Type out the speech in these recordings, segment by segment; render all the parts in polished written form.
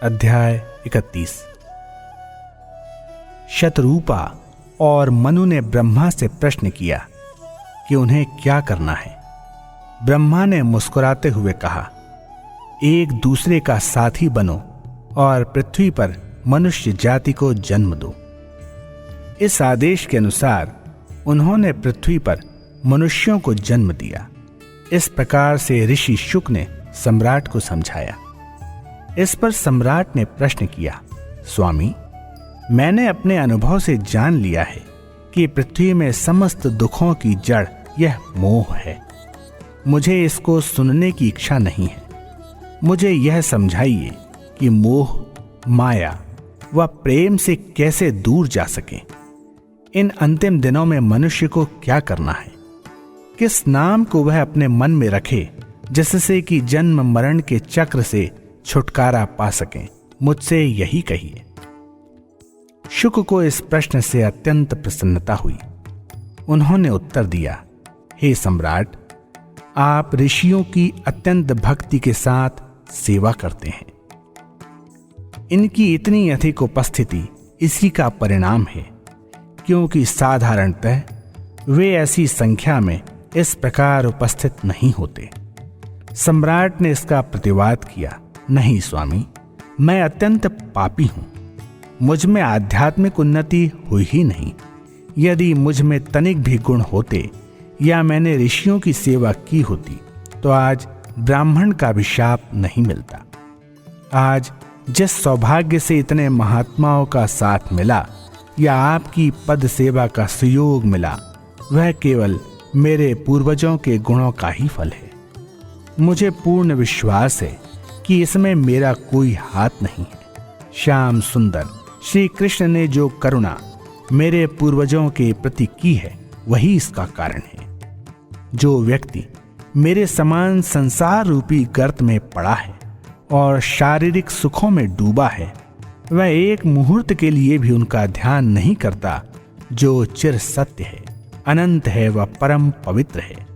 अध्याय 31। शतरूपा और मनु ने ब्रह्मा से प्रश्न किया कि उन्हें क्या करना है। ब्रह्मा ने मुस्कुराते हुए कहा, एक दूसरे का साथी बनो और पृथ्वी पर मनुष्य जाति को जन्म दो। इस आदेश के अनुसार उन्होंने पृथ्वी पर मनुष्यों को जन्म दिया। इस प्रकार से ऋषि शुक ने सम्राट को समझाया। इस पर सम्राट ने प्रश्न किया, स्वामी, मैंने अपने अनुभव से जान लिया है कि पृथ्वी में समस्त दुखों की जड़ यह मोह है। मुझे इसको सुनने की इच्छा नहीं है। मुझे यह समझाइए कि मोह, माया व प्रेम से कैसे दूर जा सके। इन अंतिम दिनों में मनुष्य को क्या करना है? किस नाम को वह अपने मन में रखे जिससे कि जन्म मरण के चक्र से छुटकारा पा सकें? मुझसे यही कहिए। शुक को इस प्रश्न से अत्यंत प्रसन्नता हुई। उन्होंने उत्तर दिया, हे सम्राट, आप ऋषियों की अत्यंत भक्ति के साथ सेवा करते हैं। इनकी इतनी अधिक उपस्थिति इसी का परिणाम है, क्योंकि साधारणतः वे ऐसी संख्या में इस प्रकार उपस्थित नहीं होते। सम्राट ने इसका प्रतिवाद किया, नहीं स्वामी, मैं अत्यंत पापी हूं। मुझ में आध्यात्मिक उन्नति हुई ही नहीं। यदि मुझ में तनिक भी गुण होते या मैंने ऋषियों की सेवा की होती तो आज ब्राह्मण का भी शाप नहीं मिलता। आज जिस सौभाग्य से इतने महात्माओं का साथ मिला या आपकी पद सेवा का सुयोग मिला, वह केवल मेरे पूर्वजों के गुणों का ही फल है। मुझे पूर्ण विश्वास है कि इसमें मेरा कोई हाथ नहीं है। श्याम सुंदर श्री कृष्ण ने जो करुणा मेरे पूर्वजों के प्रति की है, वही इसका कारण है। जो व्यक्ति मेरे समान संसार रूपी गर्त में पड़ा है और शारीरिक सुखों में डूबा है, वह एक मुहूर्त के लिए भी उनका ध्यान नहीं करता जो चिर सत्य है, अनंत है व परम पवित्र है।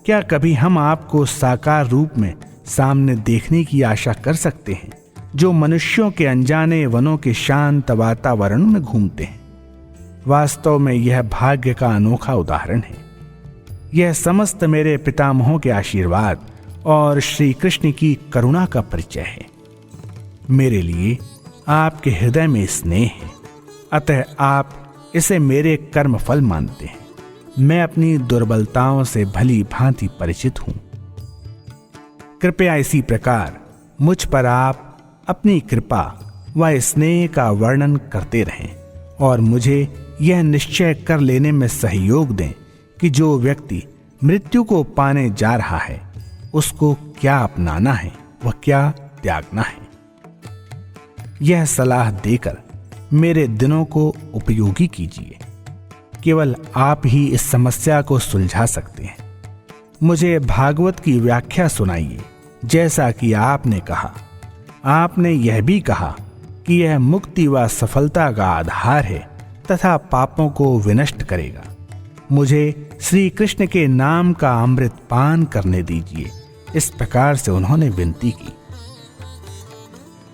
क्या कभी हम आपको साकार रूप में सामने देखने की आशा कर सकते हैं, जो मनुष्यों के अनजाने वनों के शांत वातावरण में घूमते हैं? वास्तव में यह भाग्य का अनोखा उदाहरण है। यह समस्त मेरे पितामहों के आशीर्वाद और श्री कृष्ण की करुणा का परिचय है। मेरे लिए आपके हृदय में स्नेह है, अतः आप इसे मेरे कर्म फल मानते हैं। मैं अपनी दुर्बलताओं से भली भांति परिचित हूं। कृपया इसी प्रकार मुझ पर आप अपनी कृपा व स्नेह का वर्णन करते रहें और मुझे यह निश्चय कर लेने में सहयोग दें कि जो व्यक्ति मृत्यु को पाने जा रहा है, उसको क्या अपनाना है व क्या त्यागना है। यह सलाह देकर मेरे दिनों को उपयोगी कीजिए। केवल आप ही इस समस्या को सुलझा सकते हैं। मुझे भागवत की व्याख्या सुनाइए, जैसा कि आपने कहा। आपने यह भी कहा कि यह मुक्ति व सफलता का आधार है तथा पापों को विनष्ट करेगा। मुझे श्री कृष्ण के नाम का अमृत पान करने दीजिए। इस प्रकार से उन्होंने विनती की।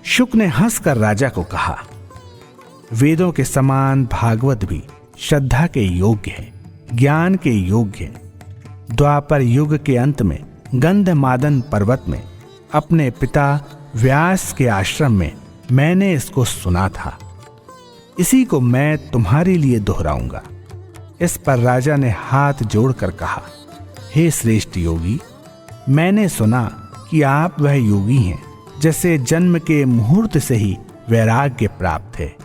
शुक ने हंसकर राजा को कहा, वेदों के समान भागवत भी श्रद्धा के योग्य है, ज्ञान के योग्य है। द्वापर युग के अंत में गंधमादन पर्वत में अपने पिता व्यास के आश्रम में मैंने इसको सुना था। इसी को मैं तुम्हारे लिए दोहराऊंगा। इस पर राजा ने हाथ जोड़कर कहा, हे श्रेष्ठ योगी, मैंने सुना कि आप वह योगी हैं जैसे जन्म के मुहूर्त से ही वैराग्य प्राप्त है।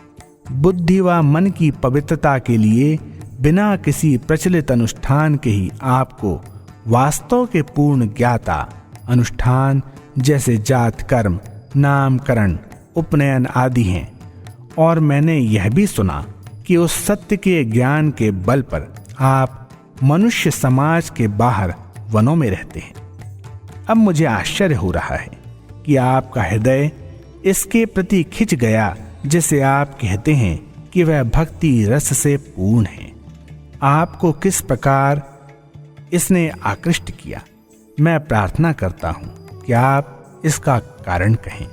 बुद्धि व मन की पवित्रता के लिए बिना किसी प्रचलित अनुष्ठान के ही आपको वास्तव के पूर्ण ज्ञाता अनुष्ठान जैसे जात कर्म, नामकरण, उपनयन आदि हैं। और मैंने यह भी सुना कि उस सत्य के ज्ञान के बल पर आप मनुष्य समाज के बाहर वनों में रहते हैं। अब मुझे आश्चर्य हो रहा है कि आपका हृदय इसके प्रति खिंच गया जिसे आप कहते हैं कि वह भक्ति रस से पूर्ण है। आपको किस प्रकार इसने आकृष्ट किया? मैं प्रार्थना करता हूं कि आप इसका कारण कहें।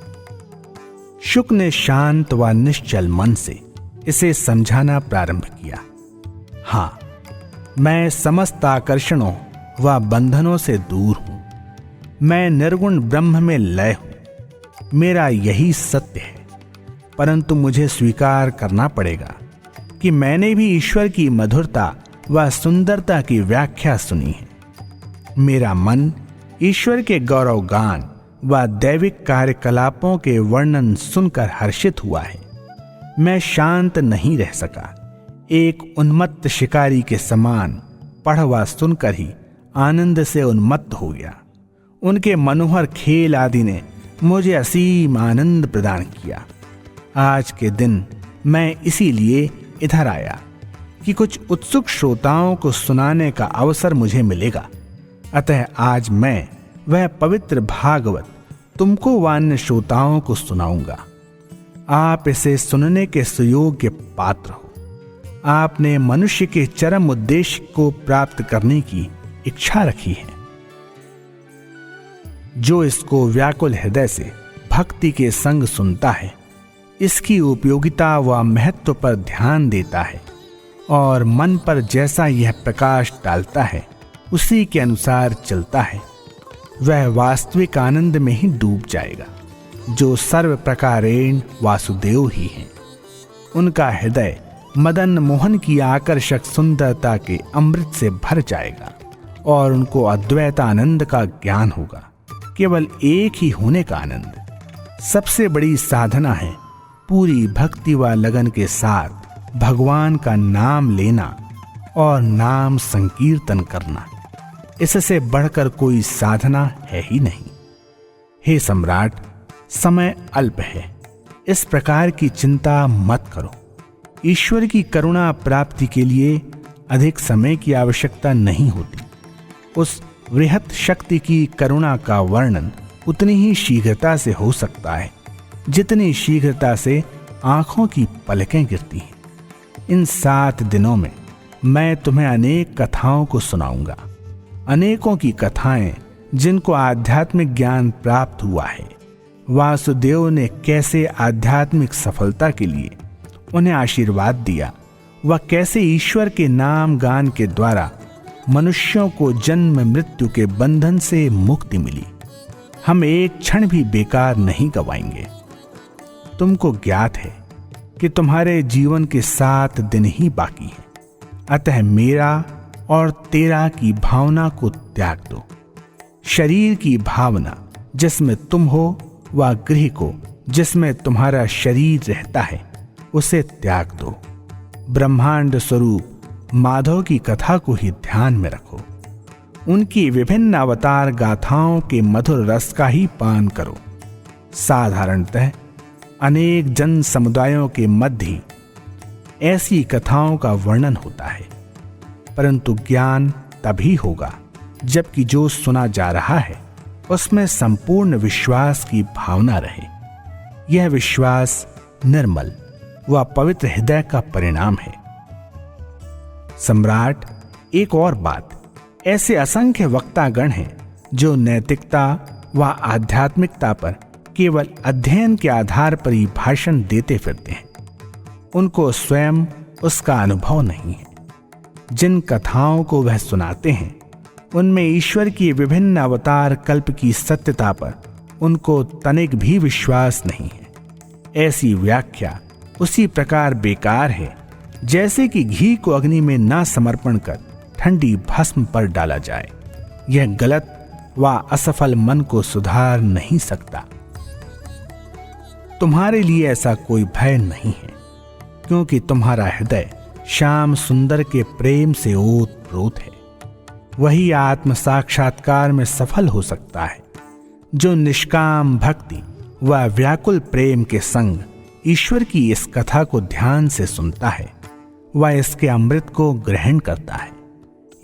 शुक ने शांत व निश्चल मन से इसे समझाना प्रारंभ किया। हाँ, मैं समस्त आकर्षणों व बंधनों से दूर हूं। मैं निर्गुण ब्रह्म में लय हूं। मेरा यही सत्य है। परंतु मुझे स्वीकार करना पड़ेगा कि मैंने भी ईश्वर की मधुरता व सुंदरता की व्याख्या सुनी है। मेरा मन ईश्वर के गौरव गान व दैविक कार्यकलापों के वर्णन सुनकर हर्षित हुआ है। मैं शांत नहीं रह सका। एक उन्मत्त शिकारी के समान पढ़ व सुनकर ही आनंद से उन्मत्त हो गया। उनके मनोहर खेल आदि ने मुझे असीम आनंद प्रदान किया। आज के दिन मैं इसीलिए इधर आया कि कुछ उत्सुक श्रोताओं को सुनाने का अवसर मुझे मिलेगा। अतः आज मैं वह पवित्र भागवत तुमको व अन्य श्रोताओं को सुनाऊंगा। आप इसे सुनने के सुयोग्य पात्र हो। आपने मनुष्य के चरम उद्देश्य को प्राप्त करने की इच्छा रखी है। जो इसको व्याकुल हृदय से भक्ति के संग सुनता है, इसकी उपयोगिता व महत्व पर ध्यान देता है और मन पर जैसा यह प्रकाश डालता है उसी के अनुसार चलता है, वह वास्तविक आनंद में ही डूब जाएगा, जो सर्व प्रकारेण वासुदेव ही हैं। उनका हृदय मदन मोहन की आकर्षक सुंदरता के अमृत से भर जाएगा और उनको अद्वैत आनंद का ज्ञान होगा, केवल एक ही होने का आनंद। सबसे बड़ी साधना है पूरी भक्ति व लगन के साथ भगवान का नाम लेना और नाम संकीर्तन करना। इससे बढ़कर कोई साधना है ही नहीं। हे सम्राट, समय अल्प है, इस प्रकार की चिंता मत करो। ईश्वर की करुणा प्राप्ति के लिए अधिक समय की आवश्यकता नहीं होती। उस वृहत शक्ति की करुणा का वर्णन उतनी ही शीघ्रता से हो सकता है जितनी शीघ्रता से आंखों की पलकें गिरती हैं। इन 7 दिनों में मैं तुम्हें अनेक कथाओं को सुनाऊंगा। अनेकों की कथाएं जिनको आध्यात्मिक ज्ञान प्राप्त हुआ है, वासुदेव ने कैसे आध्यात्मिक सफलता के लिए उन्हें आशीर्वाद दिया व कैसे ईश्वर के नाम गान के द्वारा मनुष्यों को जन्म मृत्यु के बंधन से मुक्ति मिली। हम एक क्षण भी बेकार नहीं गवाएंगे। तुमको ज्ञात है कि तुम्हारे जीवन के 7 दिन ही बाकी हैं। अतः मेरा और तेरा की भावना को त्याग दो। शरीर की भावना जिसमें तुम हो व गृह को जिसमें तुम्हारा शरीर रहता है उसे त्याग दो। ब्रह्मांड स्वरूप माधव की कथा को ही ध्यान में रखो। उनकी विभिन्न अवतार गाथाओं के मधुर रस का ही पान करो। साधारणतः अनेक जन समुदायों के मध्य ही ऐसी कथाओं का वर्णन होता है, परंतु ज्ञान तभी होगा जबकि जो सुना जा रहा है उसमें संपूर्ण विश्वास की भावना रहे। यह विश्वास निर्मल व पवित्र हृदय का परिणाम है। सम्राट, एक और बात, ऐसे असंख्य वक्तागण हैं जो नैतिकता व आध्यात्मिकता पर केवल अध्ययन के आधार पर ही भाषण देते फिरते हैं। उनको स्वयं उसका अनुभव नहीं है। जिन कथाओं को वह सुनाते हैं उनमें ईश्वर की विभिन्न अवतार कल्प की सत्यता पर उनको तनिक भी विश्वास नहीं है। ऐसी व्याख्या उसी प्रकार बेकार है जैसे कि घी को अग्नि में ना समर्पण कर ठंडी भस्म पर डाला जाए। यह गलत व असफल मन को सुधार नहीं सकता। तुम्हारे लिए ऐसा कोई भय नहीं है, क्योंकि तुम्हारा हृदय श्याम सुंदर के प्रेम से ओत-प्रोत है। वही आत्म साक्षात्कार में सफल हो सकता है जो निष्काम भक्ति व व्याकुल प्रेम के संग ईश्वर की इस कथा को ध्यान से सुनता है व इसके अमृत को ग्रहण करता है।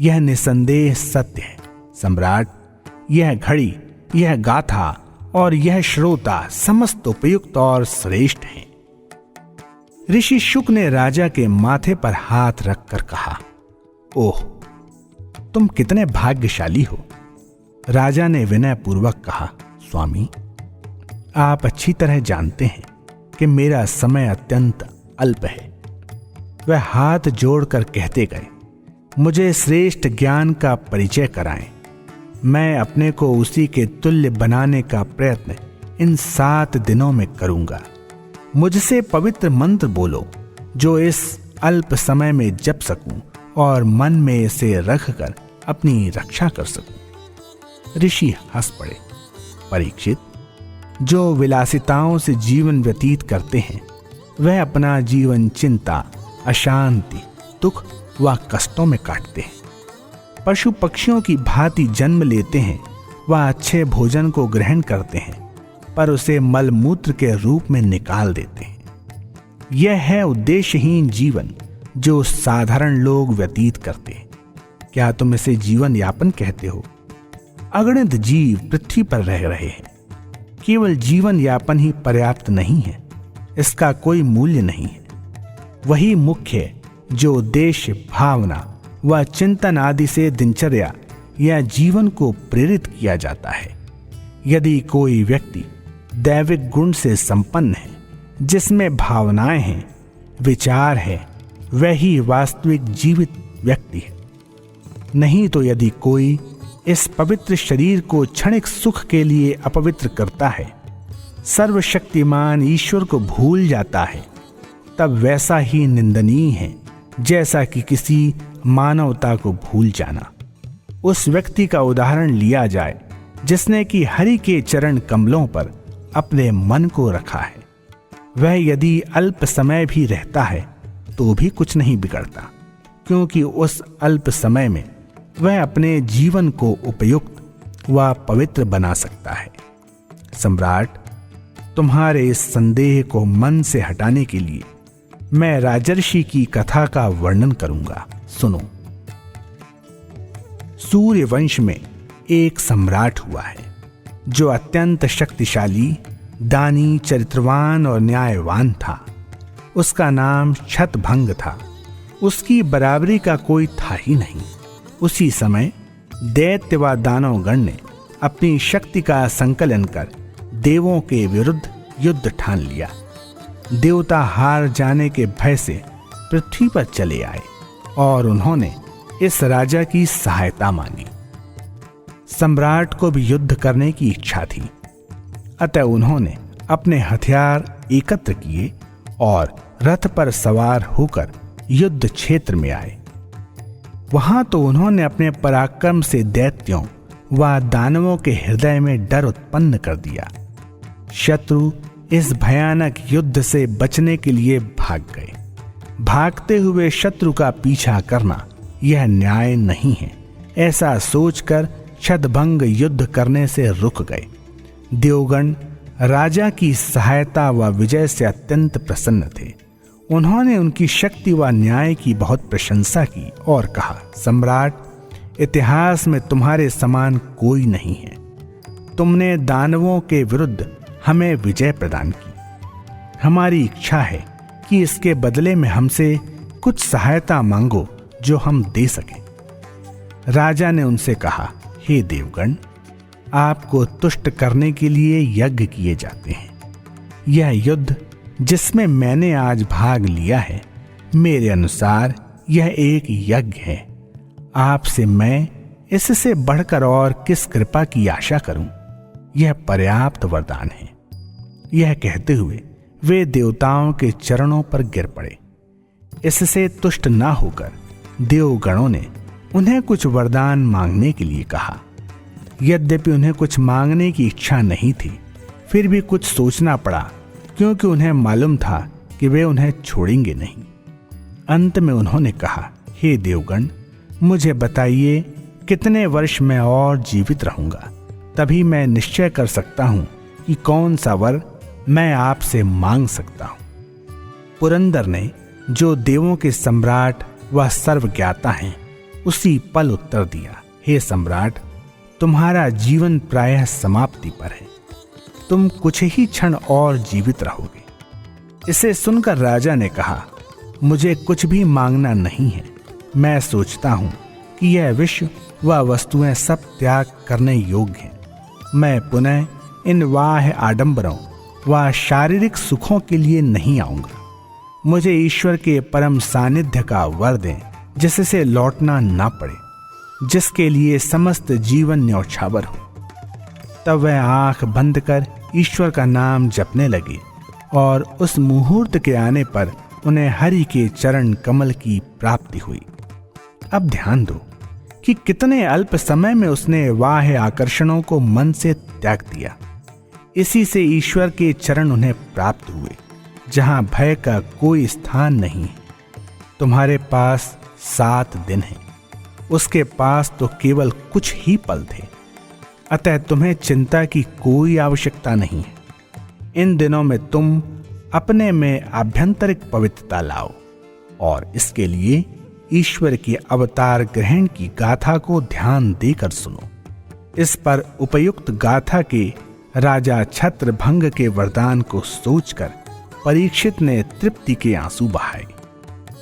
यह निसंदेह सत्य है सम्राट। यह घड़ी, यह गाथा और यह श्रोता समस्त उपयुक्त और श्रेष्ठ हैं। ऋषि शुक ने राजा के माथे पर हाथ रखकर कहा, ओह, तुम कितने भाग्यशाली हो। राजा ने विनय पूर्वक कहा, स्वामी, आप अच्छी तरह जानते हैं कि मेरा समय अत्यंत अल्प है। वह हाथ जोड़कर कहते गए, मुझे श्रेष्ठ ज्ञान का परिचय कराएं। मैं अपने को उसी के तुल्य बनाने का प्रयत्न इन 7 दिनों में करूंगा। मुझसे पवित्र मंत्र बोलो जो इस अल्प समय में जप सकूं और मन में इसे रखकर अपनी रक्षा कर सकूं। ऋषि हंस पड़े। परीक्षित, जो विलासिताओं से जीवन व्यतीत करते हैं वह अपना जीवन चिंता, अशांति, दुख व कष्टों में काटते हैं। पशु पक्षियों की भांति जन्म लेते हैं, वह अच्छे भोजन को ग्रहण करते हैं पर उसे मलमूत्र के रूप में निकाल देते हैं। यह है उद्देश्यहीन जीवन जो साधारण लोग व्यतीत करते हैं। क्या तुम इसे जीवन यापन कहते हो? अगणित जीव पृथ्वी पर रह रहे हैं। केवल जीवन यापन ही पर्याप्त नहीं है, इसका कोई मूल्य नहीं है। वही मुख्य है जो उद्देश्य, भावना व चिंतन आदि से दिनचर्या या जीवन को प्रेरित किया जाता है। यदि कोई व्यक्ति दैविक गुण से संपन्न है, जिसमें भावनाएं हैं, विचार है, वही वास्तविक जीवित व्यक्ति है। नहीं तो यदि कोई इस पवित्र शरीर को क्षणिक सुख के लिए अपवित्र करता है, सर्वशक्तिमान ईश्वर को भूल जाता है, तब वैसा ही निंदनीय है जैसा कि किसी मानवता को भूल जाना। उस व्यक्ति का उदाहरण लिया जाए जिसने कि हरि के चरण कमलों पर अपने मन को रखा है। वह यदि अल्प समय भी रहता है तो भी कुछ नहीं बिगड़ता, क्योंकि उस अल्प समय में वह अपने जीवन को उपयुक्त व पवित्र बना सकता है। सम्राट, तुम्हारे इस संदेह को मन से हटाने के लिए मैं राजर्षि की कथा का वर्णन करूंगा। सुनो। सूर्य वंश में एक सम्राट हुआ है जो अत्यंत शक्तिशाली, दानी, चरित्रवान और न्यायवान था। उसका नाम छतभंग था। उसकी बराबरी का कोई था ही नहीं। उसी समय दैत्य व दानवगण ने अपनी शक्ति का संकलन कर देवों के विरुद्ध युद्ध ठान लिया। देवता हार जाने के भय से पृथ्वी पर चले आए और उन्होंने इस राजा की सहायता मांगी। सम्राट को भी युद्ध करने की इच्छा थी, अतः उन्होंने अपने हथियार एकत्र किए और रथ पर सवार होकर युद्ध क्षेत्र में आए। वहां तो उन्होंने अपने पराक्रम से दैत्यों व दानवों के हृदय में डर उत्पन्न कर दिया। शत्रु इस भयानक युद्ध से बचने के लिए भाग गए। भागते हुए शत्रु का पीछा करना यह न्याय नहीं है, ऐसा सोचकर छतभंग युद्ध करने से रुक गए। देवगण राजा की सहायता व विजय से अत्यंत प्रसन्न थे। उन्होंने उनकी शक्ति व न्याय की बहुत प्रशंसा की और कहा, सम्राट, इतिहास में तुम्हारे समान कोई नहीं है। तुमने दानवों के विरुद्ध हमें विजय प्रदान की। हमारी इच्छा है कि इसके बदले में हमसे कुछ सहायता मांगो जो हम दे सकें। राजा ने उनसे कहा, हे देवगण, आपको तुष्ट करने के लिए यज्ञ किए जाते हैं। यह युद्ध जिसमें मैंने आज भाग लिया है, मेरे अनुसार यह एक यज्ञ है। आपसे मैं इससे बढ़कर और किस कृपा की आशा करूं? यह पर्याप्त वरदान है। यह कहते हुए वे देवताओं के चरणों पर गिर पड़े। इससे तुष्ट न होकर देवगणों ने उन्हें कुछ वरदान मांगने के लिए कहा। यद्यपि उन्हें कुछ मांगने की इच्छा नहीं थी, फिर भी कुछ सोचना पड़ा, क्योंकि उन्हें मालूम था कि वे उन्हें छोड़ेंगे नहीं। अंत में उन्होंने कहा, हे देवगण, मुझे बताइए कितने वर्ष मैं और जीवित रहूंगा, तभी मैं निश्चय कर सकता हूं कि कौन सा वर मैं आपसे मांग सकता हूं। पुरंदर ने, जो देवों के सम्राट व सर्वज्ञाता हैं, उसी पल उत्तर दिया, हे सम्राट, तुम्हारा जीवन प्रायः समाप्ति पर है। तुम कुछ ही क्षण और जीवित रहोगे। इसे सुनकर राजा ने कहा, मुझे कुछ भी मांगना नहीं है। मैं सोचता हूं कि यह विश्व व वस्तुएं सब त्याग करने योग्य हैं। मैं पुनः इन वाह आडंबरों व शारीरिक सुखों के लिए नहीं आऊंगा। मुझे ईश्वर के परम सानिध्य का वर दें, जिससे लौटना ना पड़े, जिसके लिए समस्त जीवन न्यौछावर हो। तब वह आंख बंद कर ईश्वर का नाम जपने लगे और उस मुहूर्त के आने पर उन्हें हरि के चरण कमल की प्राप्ति हुई। अब ध्यान दो कि कितने अल्प समय में उसने बाह्य आकर्षणों को मन से त्याग दिया। इसी से ईश्वर के चरण उन्हें प्राप्त हुए, जहां भय का कोई स्थान नहीं है। तुम्हारे पास 7 दिन हैं, उसके पास तो केवल कुछ ही पल थे, अतः तुम्हें चिंता की कोई आवश्यकता नहीं है। इन दिनों में तुम अपने में आभ्यंतरिक पवित्रता लाओ और इसके लिए ईश्वर के अवतार ग्रहण की गाथा को ध्यान देकर सुनो। इस पर उपयुक्त गाथा के राजा छत्रभंग के वरदान को सोचकर परीक्षित ने तृप्ति के आंसू बहाए।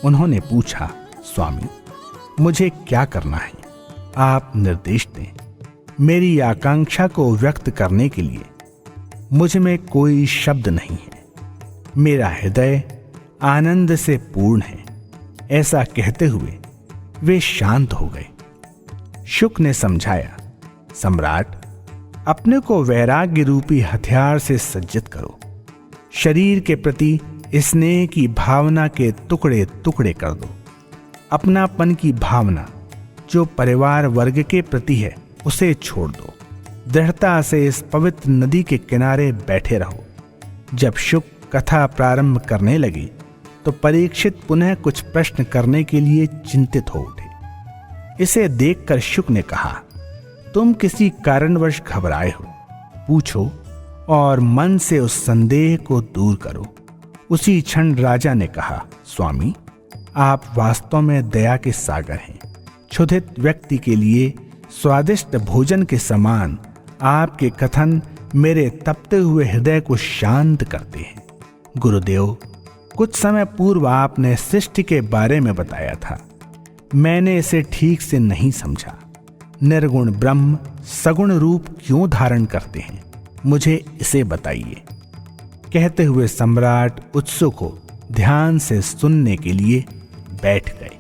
उन्होंने पूछा, स्वामी, मुझे क्या करना है? आप निर्देश दें। मेरी आकांक्षा को व्यक्त करने के लिए मुझ में कोई शब्द नहीं है। मेरा हृदय आनंद से पूर्ण है। ऐसा कहते हुए वे शांत हो गए। शुक ने समझाया, सम्राट, अपने को वैराग्य रूपी हथियार से सज्जित करो। शरीर के प्रति स्नेह की भावना के टुकड़े टुकड़े कर दो। अपनापन की भावना जो परिवार वर्ग के प्रति है, उसे छोड़ दो। दृढ़ता से इस पवित्र नदी के किनारे बैठे रहो। जब शुक कथा प्रारंभ करने लगे तो परीक्षित पुनः कुछ प्रश्न करने के लिए चिंतित हो उठे। इसे देखकर शुक ने कहा, तुम किसी कारणवश घबराए हो, पूछो और मन से उस संदेह को दूर करो। उसी क्षण राजा ने कहा, स्वामी, आप वास्तव में दया के सागर हैं। क्षुधित व्यक्ति के लिए स्वादिष्ट भोजन के समान आपके कथन मेरे तपते हुए हृदय को शांत करते हैं। गुरुदेव, कुछ समय पूर्व आपने सृष्टि के बारे में बताया था, मैंने इसे ठीक से नहीं समझा। निर्गुण ब्रह्म सगुण रूप क्यों धारण करते हैं, मुझे इसे बताइए। कहते हुए सम्राट उत्सुक हो ध्यान से सुनने के लिए बैठ गए।